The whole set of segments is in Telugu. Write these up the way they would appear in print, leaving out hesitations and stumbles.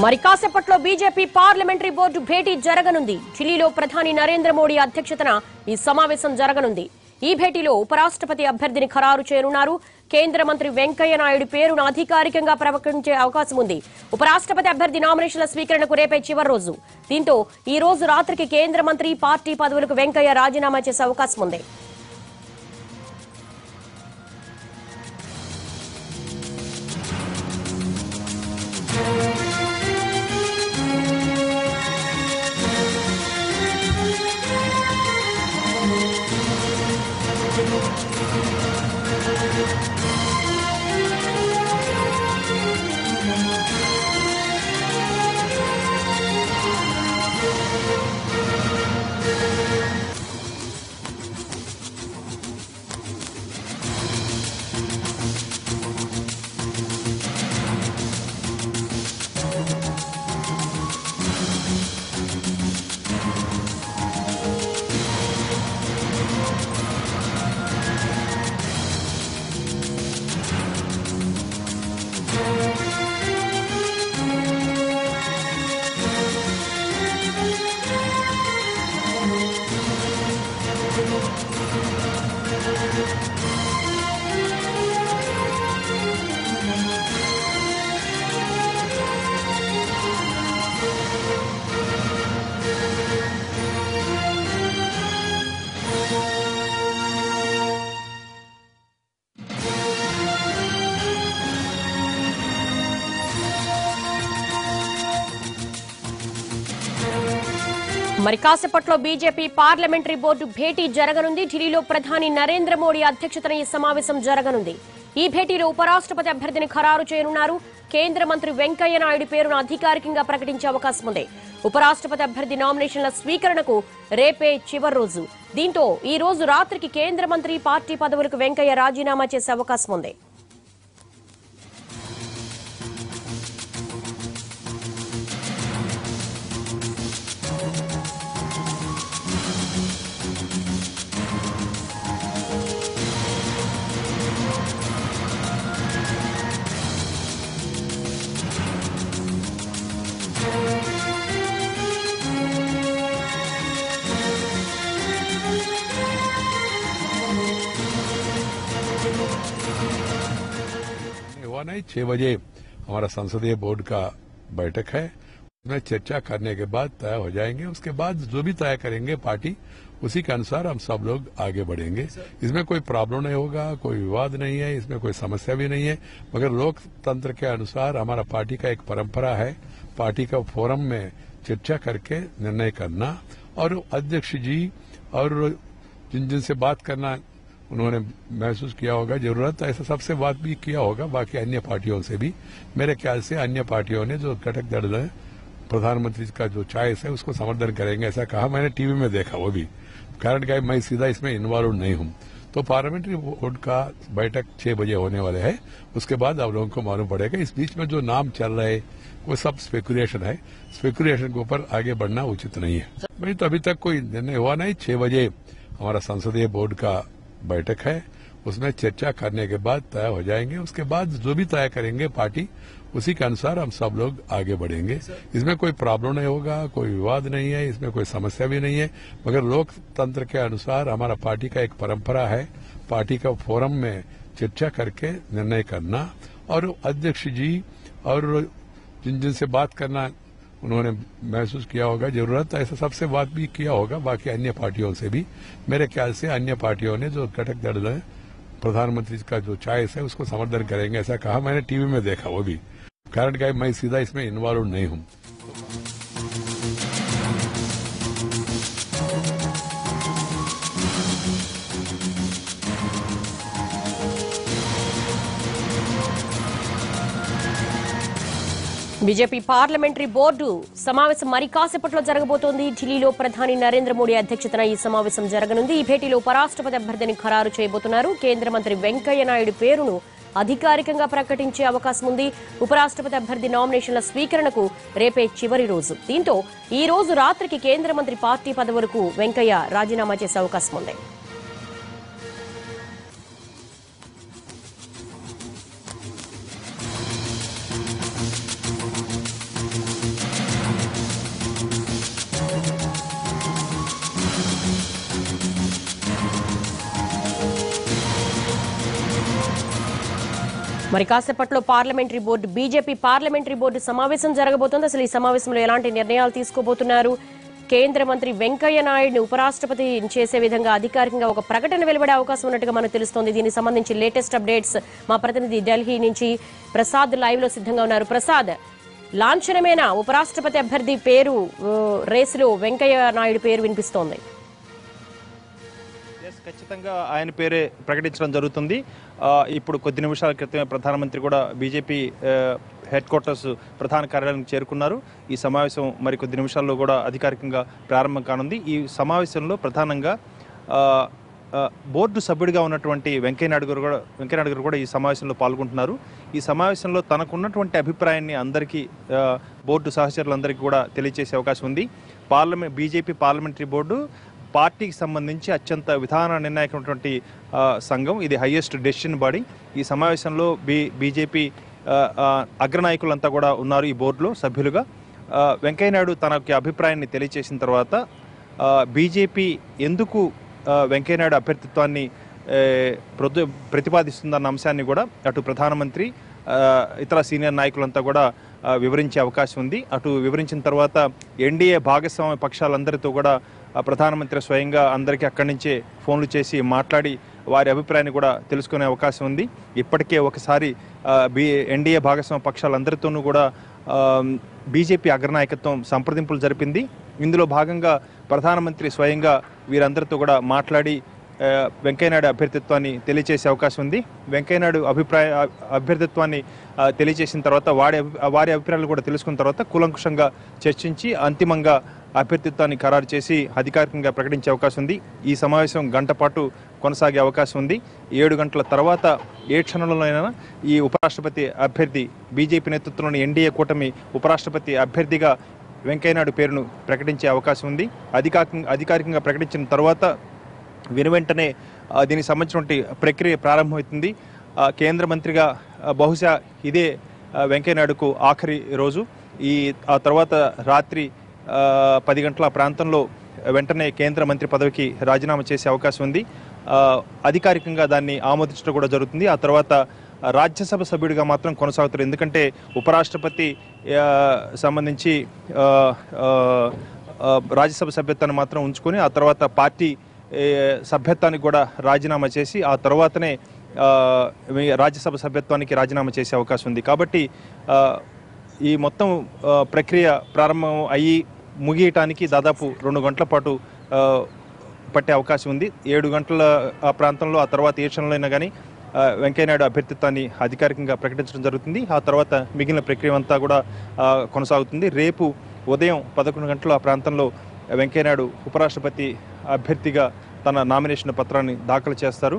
మరి కాసేపట్లో బీజేపీ పార్లమెంటరీ బోర్డు భేటీ జరగనుంది. ఢిల్లీలో ప్రధాని నరేంద్ర మోడీ అధ్యక్షతన ఈ సమావేశం జరగనుంది. ఈ భేటీలో ఉపరాష్ట్రపతి అభ్యర్థిని ఖరారు చేయనున్నారు. కేంద్ర మంత్రి వెంకయ్య నాయుడు పేరును అధికారికంగా ప్రకటించే అవకాశం ఉంది. ఉపరాష్ట్రపతి అభ్యర్థి నామినేషన్ల స్వీకరణకు రేపే చివరి రోజు. దీంతో ఈ రోజు రాత్రికి కేంద్ర మంత్రి, పార్టీ పదవులకు వెంకయ్య రాజీనామా చేసే అవకాశం ఉంది. మరి కాసేపట్లో బీజేపీ పార్లమెంటరీ బోర్డు భేటీ జరగనుంది. ఢిల్లీలో ప్రధాని నరేంద్ర మోడీ అధ్యక్షతన ఈ సమావేశం జరగనుంది. ఈ భేటీలో ఉపరాష్ట్రపతి అభ్యర్థిని ఖరారు చేయనున్నారు. కేంద్ర మంత్రి వెంకయ్య నాయుడు పేరును అధికారికంగా ప్రకటించే అవకాశం ఉంది. ఉపరాష్ట్రపతి అభ్యర్థి నామినేషన్ల స్వీకరణకు రేపే చివరి రోజు. దీంతో ఈ రోజు రాత్రికి కేంద్ర మంత్రి, పార్టీ పదవులకు వెంకయ్య రాజీనామా చేసే అవకాశం ఉంది. हुआ नहीं 6 बजे हमारा संसदीय बोर्ड का बैठक है, उसमें चर्चा करने के बाद तय हो जाएंगे। उसके बाद जो भी तय करेंगे पार्टी, उसी के अनुसार हम सब लोग आगे बढ़ेंगे। इसमें कोई प्रॉब्लम नहीं होगा, कोई विवाद नहीं है, इसमें कोई समस्या भी नहीं है। मगर लोकतंत्र के अनुसार हमारा पार्टी का एक परंपरा है, पार्टी का फोरम में चर्चा करके निर्णय करना, और अध्यक्ष जी और जिनसे बात करना उन्होंने महसूस किया होगा जरूरत, ऐसा सबसे बात भी किया होगा। बाकी अन्य पार्टियों से भी मेरे ख्याल से अन्य पार्टियों ने जो घटक दल है, प्रधानमंत्री का जो चॉइस है उसको समर्थन करेंगे, ऐसा कहा मैंने टीवी में देखा। वो भी कारण क्या, मैं सीधा इसमें इन्वॉल्व नहीं हूं। तो पार्लियामेंट्री बोर्ड का बैठक 6 बजे होने वाले है, उसके बाद आप लोगों को मालूम पड़ेगा। इस बीच में जो नाम चल रहे हैं वो सब स्पेकुलेशन है, स्पेकुलेशन के ऊपर आगे बढ़ना उचित नहीं है। भाई तो अभी तक कोई निर्णय हुआ नहीं। 6 बजे हमारा संसदीय बोर्ड का बैठक है, उसमें चर्चा करने के बाद तय हो जाएंगे। उसके बाद जो भी तय करेंगे पार्टी, उसी के अनुसार हम सब लोग आगे बढ़ेंगे। इसमें कोई प्रॉब्लम नहीं होगा, कोई विवाद नहीं है, इसमें कोई समस्या भी नहीं है। मगर लोकतंत्र के अनुसार हमारा पार्टी का एक परंपरा है, पार्टी का फोरम में चर्चा करके निर्णय करना, और अध्यक्ष जी और जिनसे बात करना उन्होंने महसूस किया होगा जरूरत, ऐसा सबसे बात भी किया होगा। बाकी अन्य पार्टियों से भी मेरे ख्याल से अन्य पार्टियों ने जो घटक दल है, प्रधानमंत्री का जो चॉइस है उसको समर्थन करेंगे, ऐसा कहा मैंने टीवी में देखा। वो भी कारण क्या, मैं सीधा इसमें इन्वॉल्व नहीं हूं। బీజేపీ పార్లమెంటరీ బోర్డు సమావేశం మరి కాసేపట్లో జరగబోతోంది. ఢిల్లీలో ప్రధాని నరేంద్ర మోడీ అధ్యక్షతన ఈ సమావేశం జరగనుంది. ఈ భేటీలో ఉపరాష్ట్రపతి అభ్యర్థిని ఖరారు చేయబోతున్నారు. కేంద్ర మంత్రి వెంకయ్య నాయుడు పేరును అధికారికంగా ప్రకటించే అవకాశం ఉంది. ఉపరాష్ట్రపతి అభ్యర్థి నామినేషన్ల స్వీకరణకు రేపే చివరి రోజు. దీంతో ఈ రోజు రాత్రికి కేంద్ర మంత్రి, పార్టీ పదవులకు వెంకయ్య రాజీనామా చేసే అవకాశం ఉంది. మరి కాసేపట్లో parliamentary board BJP parliamentary board సమావేశం జరగబోతోంది. అసలు ఈ సమావేశంలో ఎలాంటి నిర్ణయాలు తీసుకోబోతున్నారు? కేంద్ర మంత్రి వెంకయ్య నాయుడుని ఉపరాష్ట్రపతి చేసే విధంగా అధికారికంగా ఒక ప్రకటన వెలువడే అవకాశం ఉన్నట్టుగా మనకు తెలుస్తోంది. దీనికి సంబంధించి లేటెస్ట్ అప్డేట్స్ మా ప్రతినిధి ఢిల్లీ నుంచి ప్రసాద్ లైవ్ లో సిద్ధంగా ఉన్నారు. ప్రసాద్, లాంఛనమైన ఉపరాష్ట్రపతి అభ్యర్థి పేరు రేసులో వెంకయ్య నాయుడు పేరు వినిపిస్తోంది. ఖచ్చితంగా ఆయన పేరే ప్రకటించడం జరుగుతుంది. ఇప్పుడు కొద్ది నిమిషాల క్రితమే ప్రధానమంత్రి కూడా బీజేపీ హెడ్ క్వార్టర్స్ ప్రధాన కార్యాలయానికి చేరుకున్నారు. ఈ సమావేశం మరి కొద్ది నిమిషాల్లో కూడా అధికారికంగా ప్రారంభం కానుంది. ఈ సమావేశంలో ప్రధానంగా బోర్డు సభ్యుడిగా ఉన్నటువంటి వెంకయ్యనాయుడు గారు కూడా ఈ సమావేశంలో పాల్గొంటున్నారు. ఈ సమావేశంలో తనకున్నటువంటి అభిప్రాయాన్ని అందరికీ బోర్డు సహచరులందరికీ కూడా తెలియజేసే అవకాశం ఉంది. బీజేపీ పార్లమెంటరీ బోర్డు పార్టీకి సంబంధించి అత్యంత విధాన నిర్ణాయకమైనటువంటి సంఘం. ఇది హైయెస్ట్ డెసిషన్ బాడీ. ఈ సమావేశంలో బీజేపీ అగ్రనాయకులంతా కూడా ఉన్నారు ఈ బోర్డులో సభ్యులుగా. వెంకయ్యనాయుడు తన అభిప్రాయాన్ని తెలియజేసిన తర్వాత బీజేపీ ఎందుకు వెంకయ్యనాయుడు అభ్యర్థిత్వాన్ని ప్రతిపాదిస్తుందన్న అంశాన్ని కూడా అటు ప్రధానమంత్రి ఇతర సీనియర్ నాయకులంతా కూడా వివరించే అవకాశం ఉంది. అటు వివరించిన తర్వాత ఎన్డీఏ భాగస్వామ్య పక్షాలందరితో కూడా ప్రధానమంత్రి స్వయంగా అందరికీ అక్కడి నుంచే ఫోన్లు చేసి మాట్లాడి వారి అభిప్రాయాన్ని కూడా తెలుసుకునే అవకాశం ఉంది. ఇప్పటికే ఒకసారి ఎన్డీఏ భాగస్వామ్య పక్షాలందరితోనూ కూడా బీజేపీ అగ్రనాయకత్వం సంప్రదింపులు జరిపింది. ఇందులో భాగంగా ప్రధానమంత్రి స్వయంగా వీరందరితో కూడా మాట్లాడి వెంకయ్యనాయుడు అభ్యర్థిత్వాన్ని తెలియజేసే అవకాశం ఉంది. వెంకయ్యనాయుడు అభ్యర్థిత్వాన్ని తెలియజేసిన తర్వాత వారి అభిప్రాయాలు కూడా తెలుసుకున్న తర్వాత కూలంకుషంగా చర్చించి అంతిమంగా అభ్యర్థిత్వాన్ని ఖరారు చేసి అధికారికంగా ప్రకటించే అవకాశం ఉంది. ఈ సమావేశం గంట పాటు కొనసాగే అవకాశం ఉంది. 7 గంటల తర్వాత ఏ క్షణంలోనైనా ఈ ఉపరాష్ట్రపతి అభ్యర్థి బీజేపీ నేతృత్వంలోని ఎన్డీఏ కూటమి ఉపరాష్ట్రపతి అభ్యర్థిగా వెంకయ్యనాయుడు పేరును ప్రకటించే అవకాశం ఉంది. అధికారికంగా ప్రకటించిన తర్వాత వెనువెంటనే దీనికి సంబంధించినటువంటి ప్రక్రియ ప్రారంభమవుతుంది. కేంద్ర మంత్రిగా బహుశా ఇదే వెంకయ్యనాయుడుకు ఆఖరి రోజు. ఆ తర్వాత రాత్రి 10 గంటల ప్రాంతంలో వెంటనే కేంద్ర మంత్రి పదవికి రాజీనామా చేసే అవకాశం ఉంది. అధికారికంగా దాన్ని ఆమోదించడం కూడా జరుగుతుంది. ఆ తర్వాత రాజ్యసభ సభ్యుడిగా మాత్రం కొనసాగుతారు. ఎందుకంటే ఉపరాష్ట్రపతి సంబంధించి రాజ్యసభ సభ్యత్వాన్ని మాత్రం ఉంచుకొని ఆ తర్వాత పార్టీ సభ్యత్వానికి కూడా రాజీనామా చేసి ఆ తర్వాతనే రాజ్యసభ సభ్యత్వానికి రాజీనామా చేసే అవకాశం ఉంది. కాబట్టి ఈ మొత్తం ప్రక్రియ ప్రారంభం అయ్యి ముగియటానికి దాదాపు 2 గంటల పాటు పట్టే అవకాశం ఉంది. 7 గంటల ఆ ప్రాంతంలో ఆ తర్వాత ఏ క్షణంలో అయినా కానీ వెంకయ్యనాయుడు అభ్యర్థిత్వాన్ని అధికారికంగా ప్రకటించడం జరుగుతుంది. ఆ తర్వాత మిగిలిన ప్రక్రియ అంతా కూడా కొనసాగుతుంది. రేపు ఉదయం 11 గంటల ఆ ప్రాంతంలో వెంకయ్యనాయుడు ఉపరాష్ట్రపతి అభ్యర్థిగా తన నామినేషన్ పత్రాన్ని దాఖలు చేస్తారు.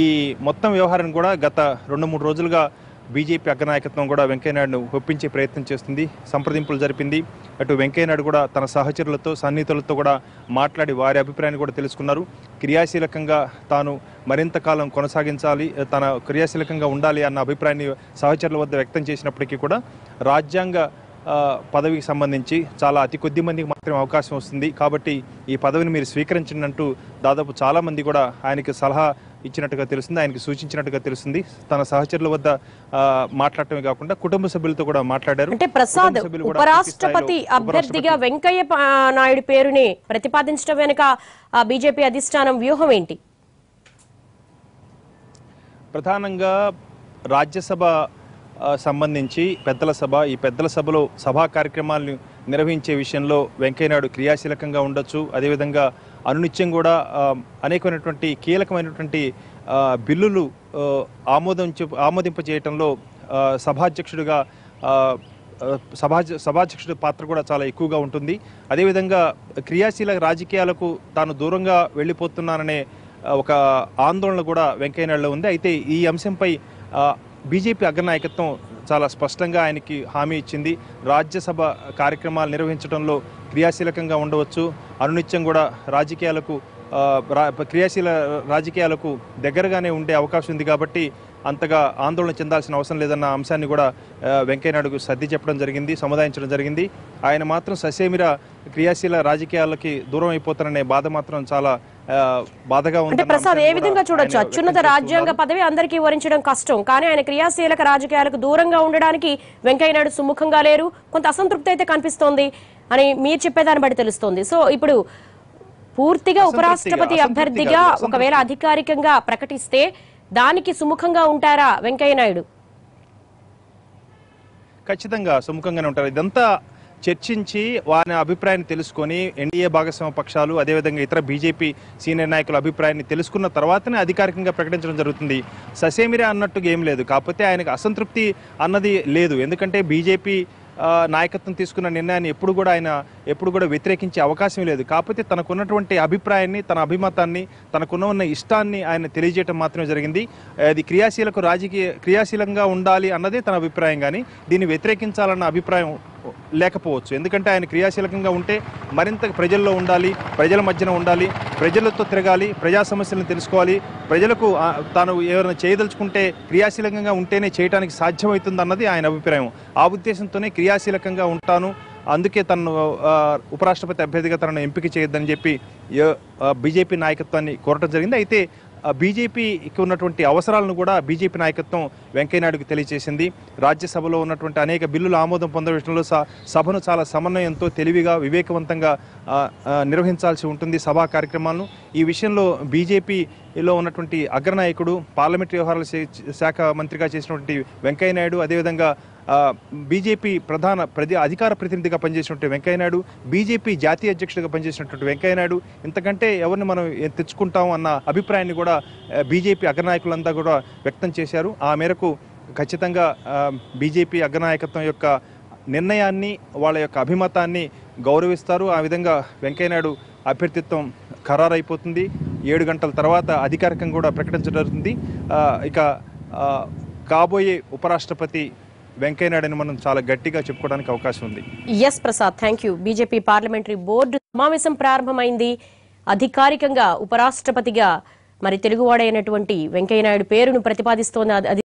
ఈ మొత్తం వ్యవహారం కూడా గత 2-3 రోజులుగా బీజేపీ అగ్రనాయకత్వం కూడా వెంకయ్యనాయుడును ఒప్పించే ప్రయత్నం చేస్తుంది. సంప్రదింపులు జరిపింది. అటు వెంకయ్యనాయుడు కూడా తన సహచరులతో సన్నిహితులతో కూడా మాట్లాడి వారి అభిప్రాయాన్ని కూడా తెలుసుకున్నారు. క్రియాశీలకంగా తాను మరింత కాలం కొనసాగించాలి, తన క్రియాశీలకంగా ఉండాలి అన్న అభిప్రాయాన్ని సహచరుల వద్ద వ్యక్తం చేసినప్పటికీ కూడా రాజ్యాంగ పదవికి సంబంధించి చాలా అతి కొద్ది మందికి మాత్రమే అవకాశం వస్తుంది. కాబట్టి ఈ పదవిని మీరు స్వీకరించండి అంటూ దాదాపు చాలామంది కూడా ఆయనకి సలహా ఇచ్చినట్టుగా తెలుస్తుంది, ఆయనకి సూచించినట్టుగా తెలుస్తుంది. తన సహచరుల వద్ద మాట్లాడటమే కాకుండా కుటుంబ సభ్యులతో కూడా మాట్లాడారు. అంటే ప్రసాద్, ఉపరాష్ట్రపతి అభ్యర్థిగా వెంకయ్య నాయుడు పేరుని ప్రతిపాదించడం వెనుక బీజేపీ అధిష్టానం వ్యూహం ఏంటి? ప్రధానంగా రాజ్యసభ సంబంధించి పెద్దల సభ, ఈ పెద్దల సభలో సభా కార్యక్రమాలను నిర్వహించే విషయంలో వెంకయ్యనాయుడు క్రియాశీలకంగా ఉండొచ్చు. అదేవిధంగా అనునిత్యం కూడా అనేకమైనటువంటి కీలకమైనటువంటి బిల్లులు ఆమోదింపజేయటంలో సభాధ్యక్షుడి పాత్ర కూడా చాలా ఎక్కువగా ఉంటుంది. అదేవిధంగా క్రియాశీల రాజకీయాలకు తాను దూరంగా వెళ్ళిపోతున్నాననే ఒక ఆందోళన కూడా వెంకయ్యనాయుడులో ఉంది. అయితే ఈ అంశంపై బీజేపీ అగ్రనాయకత్వం చాలా స్పష్టంగా ఆయనకి హామీ ఇచ్చింది. రాజ్యసభ కార్యక్రమాలు నిర్వహించడంలో క్రియాశీలకంగా ఉండవచ్చు, అనునిత్యం కూడా క్రియాశీల రాజకీయాలకు దగ్గరగానే ఉండే అవకాశం ఉంది. కాబట్టి అంతగా ఆందోళన చెందాల్సిన అవసరం లేదన్న అంశాన్ని కూడా వెంకయ్యనాయుడుకు సర్ది చెప్పడం జరిగింది, సముదాయించడం జరిగింది. ఆయన మాత్రం ససేమిరా క్రియాశీల రాజకీయాలకి దూరం అయిపోతారనే బాధ మాత్రం చాలా బాధగా ఉంది. అంటే ప్రసాద్ ఏ విధంగా చూడొచ్చు, అత్యున్నత రాజ్యాంగ పదవి అందరికీ వరించడం కష్టం, కానీ ఆయన క్రియాశీలక రాజకీయాలకు దూరంగా ఉండడానికి వెంకయ్యనాయుడు సుముఖంగా లేరు, కొంత అసంతృప్తి అయితే కనిపిస్తోంది అని మీరు చెప్పేదాన్ని బట్టి తెలుస్తోంది. సో ఇప్పుడు పూర్తిగా ఉపరాష్ట్రపతి అభ్యర్థిగా ఒకవేళ అధికారికంగా ప్రకటిస్తే దానికి సుముఖంగా ఉంటారా వెంకయ్యనాయుడు? ఖచ్చితంగా సుముఖంగానే ఉంటారు. ఇదంతా చర్చించి వారి అభిప్రాయాన్ని తెలుసుకొని ఎన్డీఏ భాగస్వామ్య పక్షాలు అదేవిధంగా ఇతర బీజేపీ సీనియర్ నాయకుల అభిప్రాయాన్ని తెలుసుకున్న తర్వాతనే అధికారికంగా ప్రకటించడం జరుగుతుంది. ససేమిరా అన్నట్టుగా ఏం లేదు, కాకపోతే ఆయనకు అసంతృప్తి అన్నది లేదు. ఎందుకంటే బీజేపీ నాయకత్వం తీసుకున్న నిర్ణయాన్ని ఎప్పుడు కూడా వ్యతిరేకించే అవకాశం లేదు. కాకపోతే తనకున్నటువంటి అభిప్రాయాన్ని, తన అభిమతాన్ని, తనకున్న ఇష్టాన్ని ఆయన తెలియజేయడం మాత్రమే జరిగింది. అది క్రియాశీలంగా ఉండాలి అన్నదే తన అభిప్రాయం, కానీ దీన్ని వ్యతిరేకించాలన్న అభిప్రాయం లేకపోవచ్చు. ఎందుకంటే ఆయన క్రియాశీలకంగా ఉంటే మరింత ప్రజల్లో ఉండాలి, ప్రజల మధ్యన ఉండాలి, ప్రజలతో తిరగాలి, ప్రజా సమస్యలను తెలుసుకోవాలి, ప్రజలకు తాను ఎవరైనా చేయదలుచుకుంటే క్రియాశీలకంగా ఉంటేనే చేయడానికి సాధ్యమవుతుంది అన్నది ఆయన అభిప్రాయం. ఆ ఉద్దేశంతోనే క్రియాశీలకంగా ఉంటాను, అందుకే తను ఉపరాష్ట్రపతి అభ్యర్థిగా తనను ఎంపిక చేయొద్దని చెప్పి బీజేపీ నాయకత్వాన్ని కోరటం జరిగింది. అయితే బీజేపీకి ఉన్నటువంటి అవసరాలను కూడా బీజేపీ నాయకత్వం వెంకయ్యనాయుడుకు తెలియజేసింది. రాజ్యసభలో ఉన్నటువంటి అనేక బిల్లులు ఆమోదం పొందే విషయంలో సభను చాలా సమన్వయంతో, తెలివిగా, వివేకవంతంగా నిర్వహించాల్సి ఉంటుంది సభా కార్యక్రమాలను. ఈ విషయంలో బీజేపీలో ఉన్నటువంటి అగ్రనాయకుడు, పార్లమెంటరీ వ్యవహారాల శాఖ మంత్రిగా చేసినటువంటి వెంకయ్యనాయుడు, అదేవిధంగా బీజేపీ అధికార ప్రతినిధిగా పనిచేసినటువంటి వెంకయ్యనాయుడు, బీజేపీ జాతీయ అధ్యక్షుడిగా పనిచేసినటువంటి వెంకయ్యనాయుడు, ఇంతకంటే ఎవరిని మనం తెచ్చుకుంటాం అన్న అభిప్రాయాన్ని కూడా బీజేపీ అగ్రనాయకులంతా కూడా వ్యక్తం చేశారు. ఆ మేరకు ఖచ్చితంగా బీజేపీ అగ్రనాయకత్వం యొక్క నిర్ణయాన్ని, వాళ్ళ యొక్క అభిమతాన్ని గౌరవిస్తారు. ఆ విధంగా వెంకయ్యనాయుడు అభ్యర్థిత్వం ఖరారైపోతుంది. 7 గంటల తర్వాత అధికారికంగా కూడా ప్రకటించడం జరుగుతుంది. ఇక కాబోయే ఉపరాష్ట్రపతి వెంకయ్యనాయుడుని మనం చాలా గట్టిగా చెప్పుకోవడానికి అవకాశం ఉంది. S Prasad, thank you. BJP parliamentary board సమావేశం ప్రారంభమైంది. అధికారికంగా ఉపరాష్ట్రపతిగా మరి తెలుగువాడైనటువంటి వెంకయ్యనాయుడు పేరును ప్రతిపాదిస్తోంది.